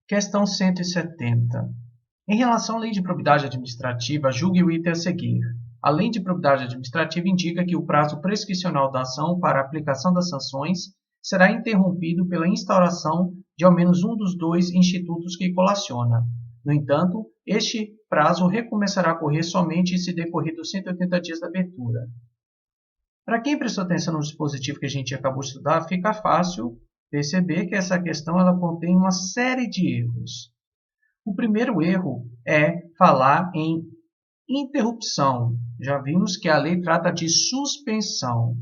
Questão 170. Em relação à lei de probidade administrativa, julgue o item a seguir. A lei de probidade administrativa indica que o prazo prescricional da ação para a aplicação das sanções será interrompido pela instauração de ao menos um dos dois institutos que colaciona. No entanto, este prazo recomeçará a correr somente se decorridos 180 dias da abertura. Para quem prestou atenção no dispositivo que a gente acabou de estudar, fica fácil perceber que essa questão ela contém uma série de erros. O primeiro erro é falar em interrupção. Já vimos que a lei trata de suspensão.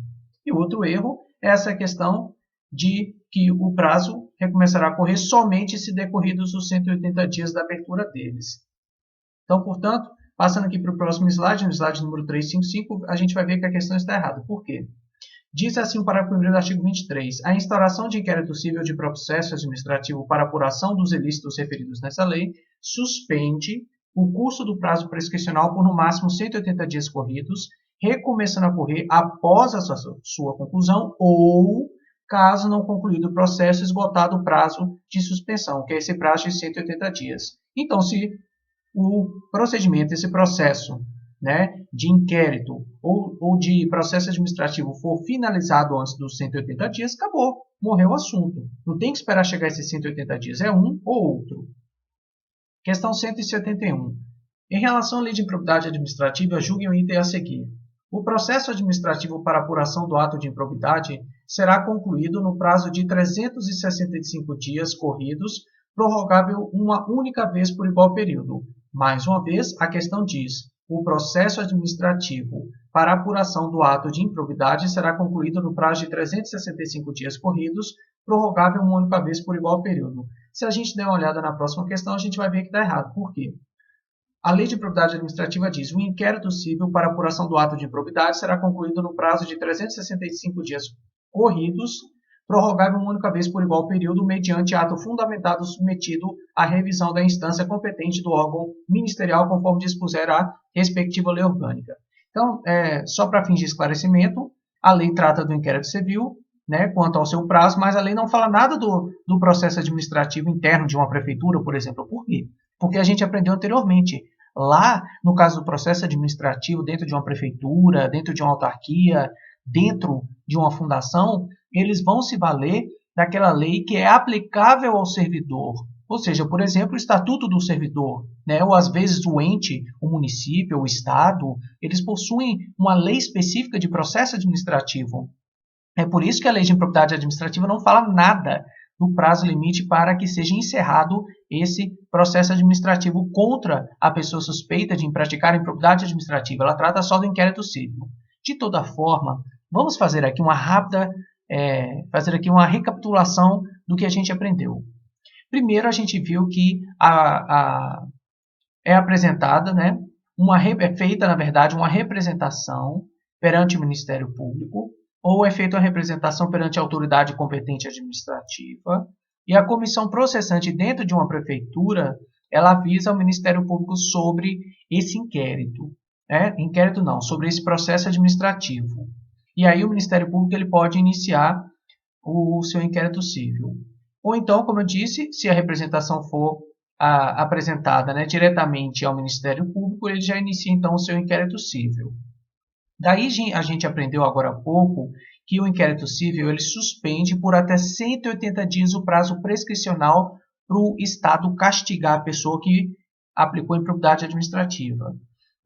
E o outro erro é essa questão de que o prazo recomeçará a correr somente se decorridos os 180 dias da abertura deles. Então, portanto, passando aqui para o próximo slide, no slide número 355, a gente vai ver que a questão está errada. Por quê? Diz assim o parágrafo 1º do artigo 23. A instauração de inquérito civil de processo administrativo para apuração dos ilícitos referidos nessa lei suspende o curso do prazo prescricional por no máximo 180 dias corridos, recomeçando a correr após a sua conclusão ou, caso não concluído o processo, esgotado o prazo de suspensão, que é esse prazo de 180 dias. Então, se o procedimento, esse processo, de inquérito ou de processo administrativo for finalizado antes dos 180 dias, acabou, morreu o assunto. Não tem que esperar chegar a esses 180 dias, é um ou outro. Questão 171. Em relação à lei de improbidade administrativa, julgue o item a seguir. O processo administrativo para apuração do ato de improbidade será concluído no prazo de 365 dias corridos, prorrogável uma única vez por igual período. Mais uma vez, a questão diz: o processo administrativo para apuração do ato de improbidade será concluído no prazo de 365 dias corridos, prorrogável uma única vez por igual período. Se a gente der uma olhada na próxima questão, a gente vai ver que está errado. Por quê? A lei de improbidade administrativa diz: o inquérito civil para apuração do ato de improbidade será concluído no prazo de 365 dias corridos, prorrogável uma única vez por igual período, mediante ato fundamentado submetido à revisão da instância competente do órgão ministerial, conforme dispuser a respectiva lei orgânica. Então, só para fins de esclarecimento, a lei trata do inquérito civil, quanto ao seu prazo, mas a lei não fala nada do processo administrativo interno de uma prefeitura, por exemplo. Por quê? Porque a gente aprendeu anteriormente. Lá, no caso do processo administrativo, dentro de uma prefeitura, dentro de uma autarquia, dentro de uma fundação, eles vão se valer daquela lei que é aplicável ao servidor. Ou seja, por exemplo, o Estatuto do Servidor, ou às vezes o ente, o município, o Estado, eles possuem uma lei específica de processo administrativo. É por isso que a lei de improbidade administrativa não fala nada do prazo limite para que seja encerrado esse processo administrativo contra a pessoa suspeita de praticar improbidade administrativa. Ela trata só do inquérito civil. De toda forma, vamos fazer aqui uma recapitulação do que a gente aprendeu. Primeiro, a gente viu que é apresentada, é feita, na verdade, uma representação perante o Ministério Público, ou é feita uma representação perante a autoridade competente administrativa, e a comissão processante dentro de uma prefeitura, ela avisa ao Ministério Público sobre esse inquérito. Sobre esse processo administrativo. E aí o Ministério Público ele pode iniciar o seu inquérito civil. Ou então, como eu disse, se a representação for apresentada diretamente ao Ministério Público, ele já inicia então o seu inquérito civil. Daí a gente aprendeu agora há pouco que o inquérito civil ele suspende por até 180 dias o prazo prescricional para o Estado castigar a pessoa que aplicou improbidade administrativa.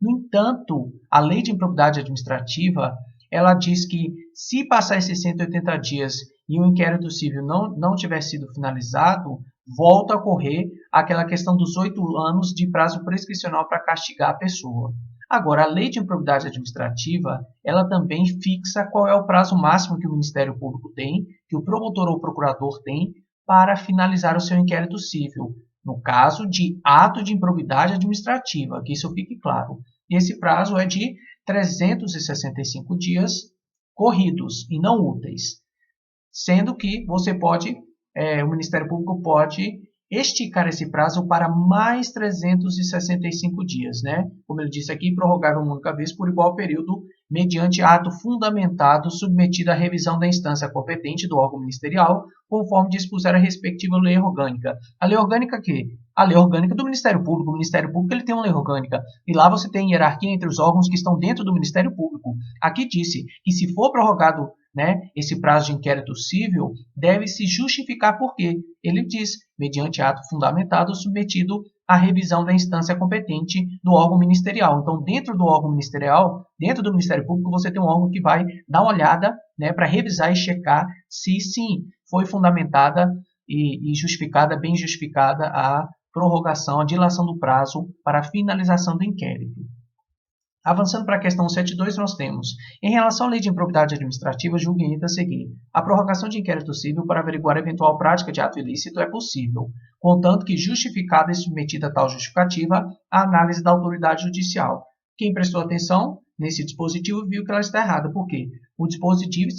No entanto, a lei de improbidade administrativa ela diz que se passar esses 180 dias e o inquérito civil não tiver sido finalizado, volta a ocorrer aquela questão dos 8 anos de prazo prescricional para castigar a pessoa. Agora, a lei de improbidade administrativa, ela também fixa qual é o prazo máximo que o Ministério Público tem, que o promotor ou procurador tem, para finalizar o seu inquérito civil, no caso de ato de improbidade administrativa, que isso fique claro. Esse prazo é de 365 dias corridos e não úteis, sendo que o Ministério Público pode esticar esse prazo para mais 365 dias, Como eu disse aqui, prorrogável uma única vez por igual período, mediante ato fundamentado submetido à revisão da instância competente do órgão ministerial, conforme dispuser a respectiva lei orgânica. A lei orgânica que? A lei orgânica do Ministério Público. O Ministério Público ele tem uma lei orgânica. E lá você tem hierarquia entre os órgãos que estão dentro do Ministério Público. Aqui disse que se for prorrogado, né, esse prazo de inquérito civil, deve-se justificar por quê. Ele diz, mediante ato fundamentado submetido à revisão da instância competente do órgão ministerial. Então, dentro do órgão ministerial, dentro do Ministério Público, você tem um órgão que vai dar uma olhada, né, para revisar e checar se sim foi fundamentada e justificada, bem justificada a prorrogação, a dilação do prazo para a finalização do inquérito. Avançando para a questão 7.2, nós temos, em relação à lei de improbidade administrativa, julgue ainda a seguir. A prorrogação de inquérito civil para averiguar a eventual prática de ato ilícito é possível, contanto que justificada e submetida a tal justificativa à análise da autoridade judicial. Quem prestou atenção nesse dispositivo viu que ela está errada. Por quê? O dispositivo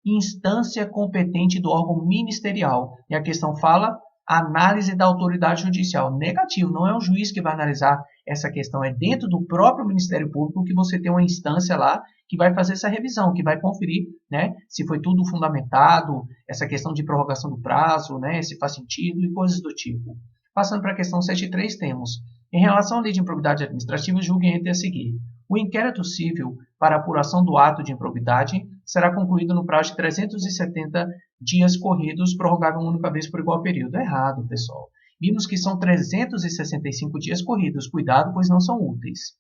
instância competente do órgão ministerial. E a questão fala análise da autoridade judicial. Negativo, não é um juiz que vai analisar essa questão, é dentro do próprio Ministério Público que você tem uma instância lá que vai fazer essa revisão, que vai conferir, né, se foi tudo fundamentado, essa questão de prorrogação do prazo, né, se faz sentido e coisas do tipo. Passando para a questão 7.3, temos, em relação à lei de improbidade administrativa, julgue entre a seguir. O inquérito civil para apuração do ato de improbidade será concluído no prazo de 370 dias corridos, prorrogável uma única vez por igual período. Errado, pessoal. Vimos que são 365 dias corridos. Cuidado, pois não são úteis.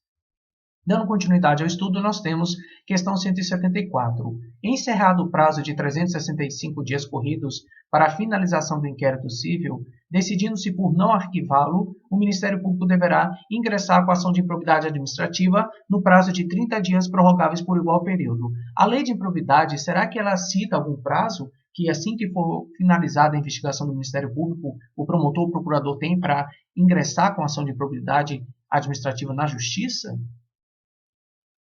Dando continuidade ao estudo, nós temos questão 174. Encerrado o prazo de 365 dias corridos para a finalização do inquérito civil, decidindo-se por não arquivá-lo, o Ministério Público deverá ingressar com a ação de improbidade administrativa no prazo de 30 dias prorrogáveis por igual período. A lei de improbidade, será que ela cita algum prazo que assim que for finalizada a investigação do Ministério Público, o promotor ou o procurador tem para ingressar com a ação de improbidade administrativa na Justiça?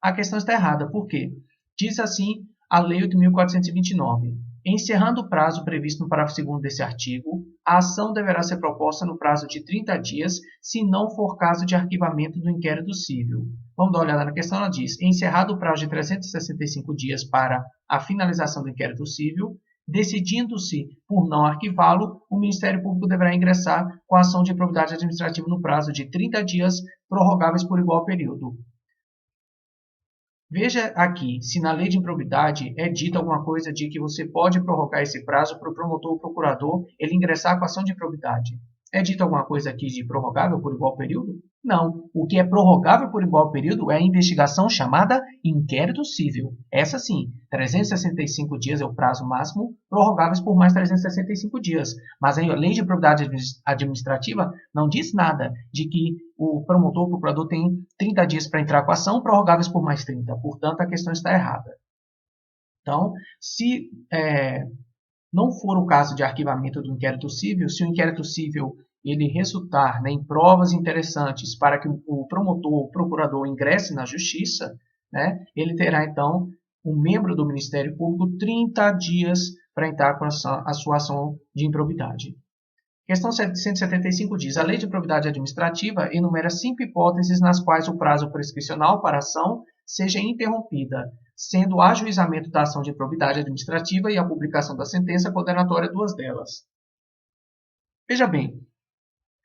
A questão está errada. Por quê? Diz assim a Lei 8.429. Encerrando o prazo previsto no parágrafo 2º desse artigo, a ação deverá ser proposta no prazo de 30 dias, se não for caso de arquivamento do inquérito civil. Vamos dar uma olhada na questão. Ela diz, encerrado o prazo de 365 dias para a finalização do inquérito civil, decidindo-se por não arquivá-lo, o Ministério Público deverá ingressar com a ação de improbidade administrativa no prazo de 30 dias, prorrogáveis por igual período. Veja aqui, se na lei de improbidade é dita alguma coisa de que você pode prorrogar esse prazo para o promotor ou procurador ele ingressar com a ação de improbidade. É dito alguma coisa aqui de prorrogável por igual período? Não. O que é prorrogável por igual período é a investigação chamada inquérito civil. Essa sim, 365 dias é o prazo máximo, prorrogáveis por mais 365 dias. Mas a lei de improbidade administrativa não diz nada de que o promotor ou procurador tem 30 dias para entrar com a ação, prorrogáveis por mais 30. Portanto, a questão está errada. Então, se não for o caso de arquivamento do inquérito civil, se o inquérito civil ele resultar, né, em provas interessantes para que o promotor ou procurador ingresse na justiça, né, ele terá então um membro do Ministério Público 30 dias para entrar com a sua ação de improbidade. Questão 175 diz, a lei de improbidade administrativa enumera 5 hipóteses nas quais o prazo prescricional para a ação seja interrompida, sendo o ajuizamento da ação de improbidade administrativa e a publicação da sentença condenatória 2 delas. Veja bem,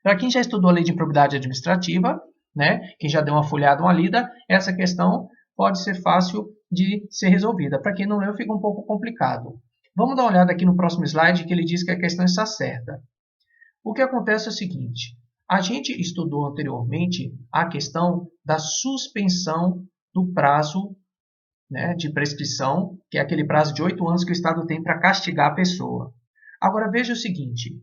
para quem já estudou a lei de improbidade administrativa, né, quem já deu uma folhada, uma lida, essa questão pode ser fácil de ser resolvida. Para quem não leu, fica um pouco complicado. Vamos dar uma olhada aqui no próximo slide, que ele diz que a questão está certa. O que acontece é o seguinte, a gente estudou anteriormente a questão da suspensão do prazo, né, de prescrição, que é aquele prazo de 8 anos que o Estado tem para castigar a pessoa. Agora veja o seguinte,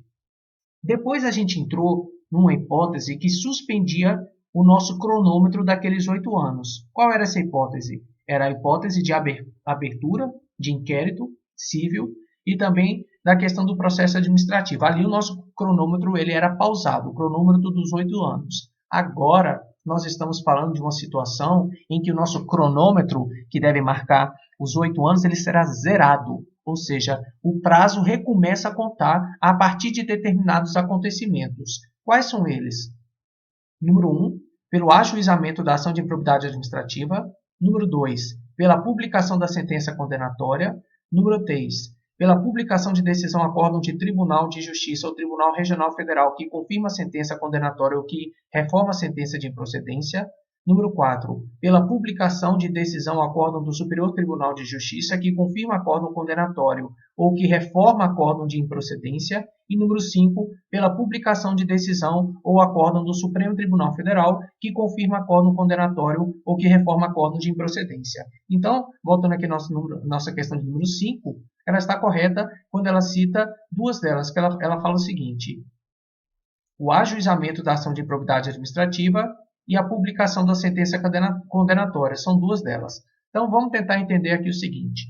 depois a gente entrou numa hipótese que suspendia o nosso cronômetro daqueles 8 anos. Qual era essa hipótese? Era a hipótese de abertura de inquérito civil e também da questão do processo administrativo. Ali o nosso cronômetro ele era pausado, o cronômetro dos 8 anos. Agora nós estamos falando de uma situação em que o nosso cronômetro, que deve marcar os 8 anos, ele será zerado. Ou seja, o prazo recomeça a contar a partir de determinados acontecimentos. Quais são eles? Número 1, pelo ajuizamento da ação de improbidade administrativa. Número 2, pela publicação da sentença condenatória. Número 3, pela publicação de decisão acórdão de Tribunal de Justiça ou Tribunal Regional Federal que confirma a sentença condenatória ou que reforma a sentença de improcedência. Número 4, pela publicação de decisão acórdão do Superior Tribunal de Justiça que confirma acórdão condenatório ou que reforma acórdão de improcedência. E número 5, pela publicação de decisão ou acórdão do Supremo Tribunal Federal que confirma acórdão condenatório ou que reforma acórdão de improcedência. Então, voltando aqui à nossa questão de número 5, ela está correta quando ela cita duas delas, que ela fala o seguinte: o ajuizamento da ação de improbidade administrativa e a publicação da sentença condenatória. São duas delas. Então, vamos tentar entender aqui o seguinte.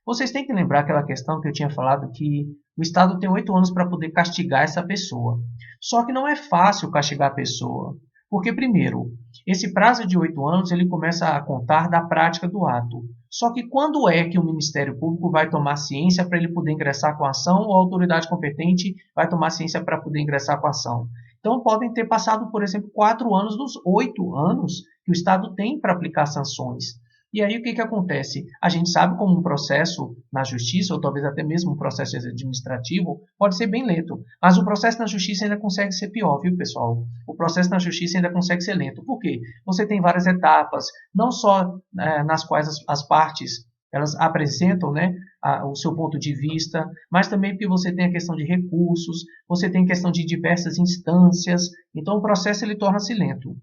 Vocês têm que lembrar aquela questão que eu tinha falado que o Estado tem 8 anos para poder castigar essa pessoa. Só que não é fácil castigar a pessoa. Porque, primeiro, esse prazo de 8 anos ele começa a contar da prática do ato. Só que quando é que o Ministério Público vai tomar ciência para ele poder ingressar com a ação ou a autoridade competente vai tomar ciência para poder ingressar com a ação? Então, podem ter passado, por exemplo, 4 anos dos 8 anos que o Estado tem para aplicar sanções. E aí, o que acontece? A gente sabe como um processo na Justiça, ou talvez até mesmo um processo administrativo, pode ser bem lento. Mas o processo na Justiça ainda consegue ser pior, viu, pessoal? O processo na Justiça ainda consegue ser lento. Por quê? Você tem várias etapas, não só nas quais as partes elas apresentam, né, o seu ponto de vista, mas também porque você tem a questão de recursos, você tem a questão de diversas instâncias, então o processo ele torna-se lento.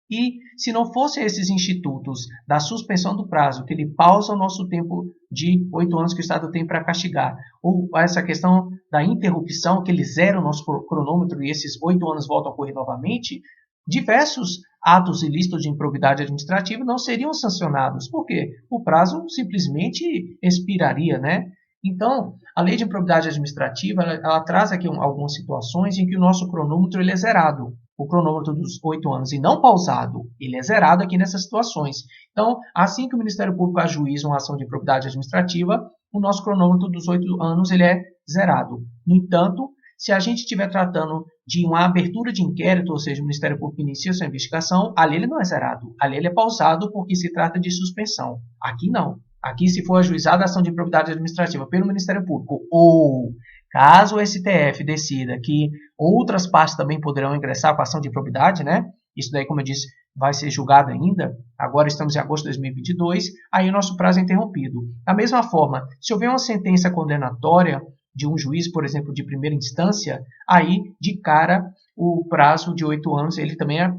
E se não fossem esses institutos da suspensão do prazo, que ele pausa o nosso tempo de 8 anos que o Estado tem para castigar, ou essa questão da interrupção, que ele zera o nosso cronômetro e esses 8 anos voltam a correr novamente, diversos atos ilícitos de improbidade administrativa não seriam sancionados. Por quê? O prazo simplesmente expiraria, né? Então, a lei de improbidade administrativa ela traz aqui algumas situações em que o nosso cronômetro ele é zerado. O cronômetro dos 8 anos e não pausado, ele é zerado aqui nessas situações. Então, assim que o Ministério Público ajuiza uma ação de improbidade administrativa, o nosso cronômetro dos 8 anos ele é zerado. No entanto, se a gente estiver tratando de uma abertura de inquérito, ou seja, o Ministério Público inicia sua investigação, ali ele não é zerado. Ali ele é pausado porque se trata de suspensão. Aqui não. Aqui, se for ajuizada a ação de improbidade administrativa pelo Ministério Público, ou caso o STF decida que outras partes também poderão ingressar com a ação de improbidade, né? Isso daí, como eu disse, vai ser julgado ainda. Agora estamos em agosto de 2022, aí o nosso prazo é interrompido. Da mesma forma, se houver uma sentença condenatória de um juiz, por exemplo, de primeira instância, aí, de cara, o prazo de 8 anos, ele também é,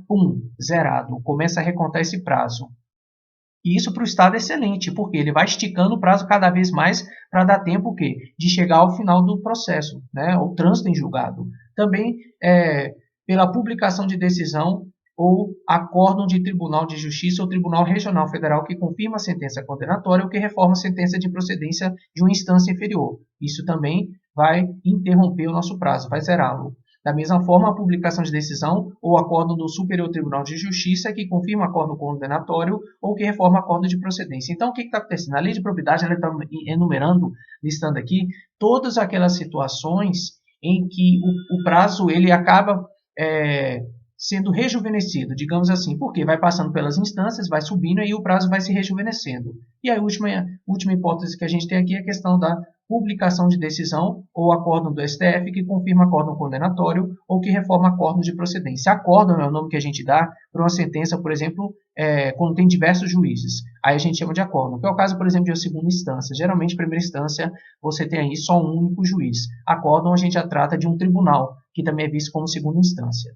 zerado. Começa a recontar esse prazo. E isso para o Estado é excelente, porque ele vai esticando o prazo cada vez mais para dar tempo o quê? De chegar ao final do processo, né? O trânsito em julgado. Também pela publicação de decisão ou acórdão de Tribunal de Justiça ou Tribunal Regional Federal que confirma a sentença condenatória ou que reforma a sentença de procedência de uma instância inferior. Isso também vai interromper o nosso prazo, vai zerá-lo. Da mesma forma, a publicação de decisão ou acórdão do Superior Tribunal de Justiça que confirma acórdão condenatório ou que reforma acórdão de procedência. Então, o que está acontecendo? A lei de probidade ela está enumerando, listando aqui, todas aquelas situações em que o prazo ele acaba sendo rejuvenescido, digamos assim, porque vai passando pelas instâncias, vai subindo e o prazo vai se rejuvenescendo. E a última hipótese que a gente tem aqui é a questão da publicação de decisão ou acórdão do STF que confirma acórdão condenatório ou que reforma acórdão de procedência. Acórdão é o nome que a gente dá para uma sentença, por exemplo, quando tem diversos juízes. Aí a gente chama de acórdão, que é o caso, por exemplo, de uma segunda instância. Geralmente, primeira instância, você tem aí só um único juiz. Acórdão a gente já trata de um tribunal, que também é visto como segunda instância.